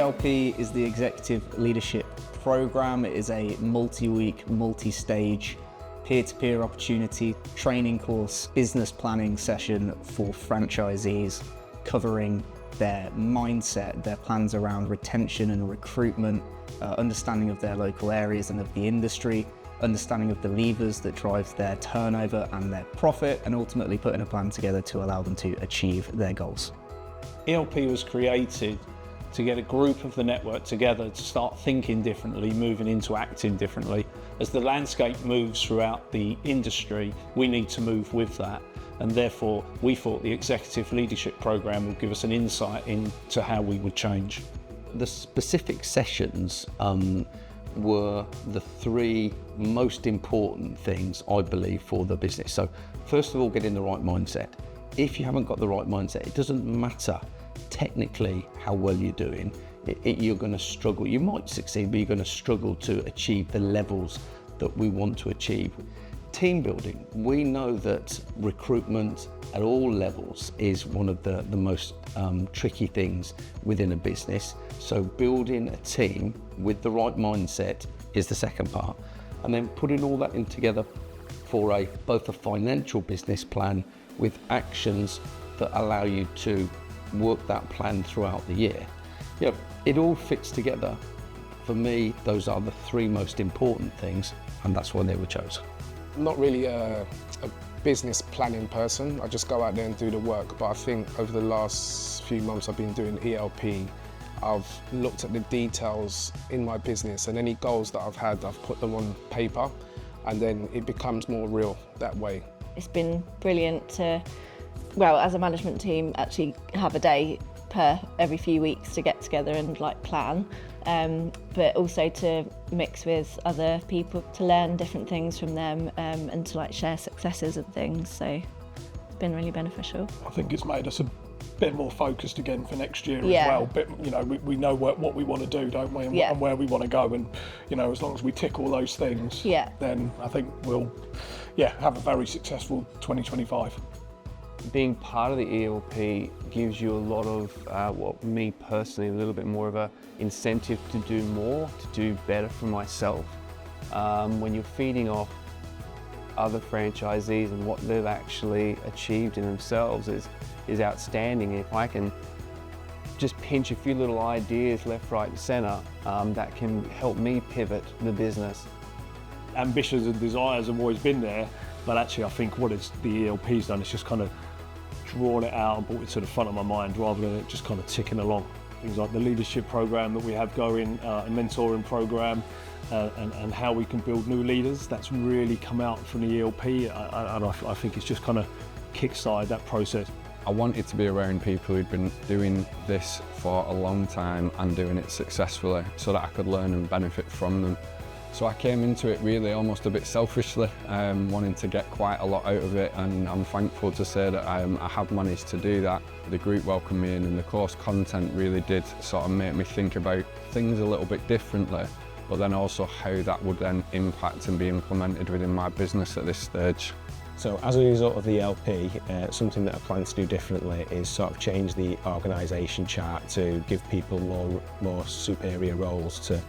ELP is the Executive Leadership Program. It is a multi-week, multi-stage, peer-to-peer opportunity, training course, business planning session for franchisees, covering their mindset, their plans around retention and recruitment, understanding of their local areas and of the industry, understanding of the levers that drives their turnover and their profit, and ultimately putting a plan together to allow them to achieve their goals. ELP was created to get a group of the network together to start thinking differently, moving into acting differently. As the landscape moves throughout the industry, we need to move with that. And therefore, we thought the Executive Leadership Program would give us an insight into how we would change. The specific sessions were the three most important things, I believe, for the business. So first of all, getting the right mindset. If you haven't got the right mindset, it doesn't matter technically how well you're doing, you're going to struggle. You might succeed, but you're going to struggle to achieve the levels that we want to achieve. Team building. We know that recruitment at all levels is one of the most tricky things within a business. So building a team with the right mindset is the second part. And then putting all that in together for both a financial business plan with actions that allow you to work that plan throughout the year. Yeah, it all fits together. For me, those are the three most important things, and that's why they were chosen. I'm not really a business planning person. I just go out there and do the work. But I think over the last few months I've been doing ELP, I've looked at the details in my business, and any goals that I've had, I've put them on paper, and then it becomes more real that way. It's been brilliant to, well, as a management team, actually have a day per every few weeks to get together and plan, but also to mix with other people to learn different things from them, and to share successes and things. So it's been really beneficial. I think it's made us a bit more focused again for next year as well. But we know what we want to do, don't we, and where we want to go, and as long as we tick all those things, then I think we'll have a very successful 2025. Being part of the ELP gives you a lot of, me personally, a little bit more of a incentive to do more, to do better for myself. When you're feeding off other franchisees and what they've actually achieved in themselves is outstanding. If I can just pinch a few little ideas left, right and centre, that can help me pivot the business. Ambitions and desires have always been there, but actually I think what the ELP's done is just kind of drawn it out and brought it to the front of my mind rather than it just kind of ticking along. Things like the leadership program that we have going, a mentoring program, and how we can build new leaders, that's really come out from the ELP, and I think it's just kind of kick-started that process. I wanted to be around people who'd been doing this for a long time and doing it successfully so that I could learn and benefit from them. So I came into it really almost a bit selfishly, wanting to get quite a lot out of it, and I'm thankful to say that I have managed to do that. The group welcomed me in, and the course content really did sort of make me think about things a little bit differently, but then also how that would then impact and be implemented within my business at this stage. So as a result of the LP, something that I plan to do differently is sort of change the organisation chart to give people more superior roles to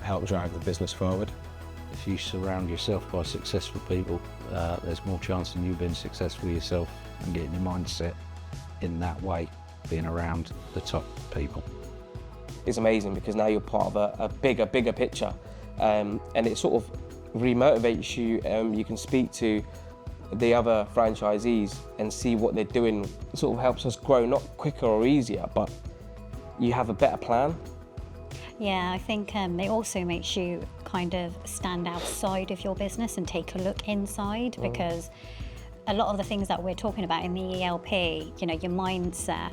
help drive the business forward. If you surround yourself by successful people, there's more chance than you being successful yourself and getting your mindset in that way, being around the top people. It's amazing because now you're part of a bigger picture, and it sort of re-motivates you. You can speak to the other franchisees and see what they're doing. It sort of helps us grow, not quicker or easier, but you have a better plan. Yeah, I think it also makes you kind of stand outside of your business and take a look inside, because a lot of the things that we're talking about in the ELP, your mindset,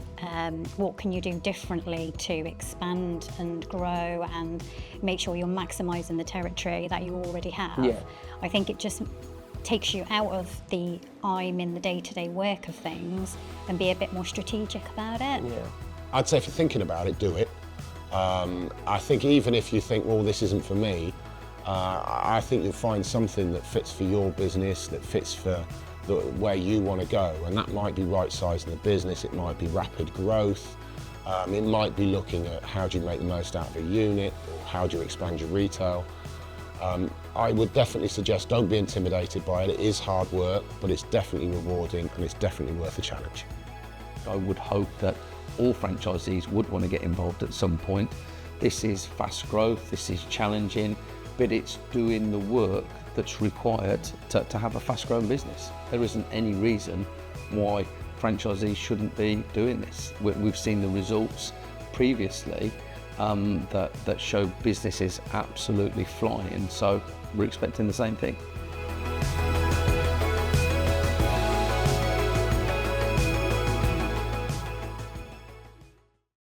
what can you do differently to expand and grow and make sure you're maximising the territory that you already have. Yeah. I think it just takes you out of the I'm in the day-to-day work of things and be a bit more strategic about it. Yeah. I'd say if you're thinking about it, do it. I think even if you think, well, this isn't for me, I think you'll find something that fits for your business, that fits for where you want to go, and that might be right-sizing the business, it might be rapid growth, It might be looking at how do you make the most out of a unit, or how do you expand your retail. I would definitely suggest don't be intimidated by it. It is hard work, but it's definitely rewarding and it's definitely worth a challenge. I would hope that all franchisees would want to get involved at some point. This is fast growth, this is challenging, but it's doing the work that's required to have a fast growing business. There isn't any reason why franchisees shouldn't be doing this. We've seen the results previously that show businesses absolutely flying, so we're expecting the same thing.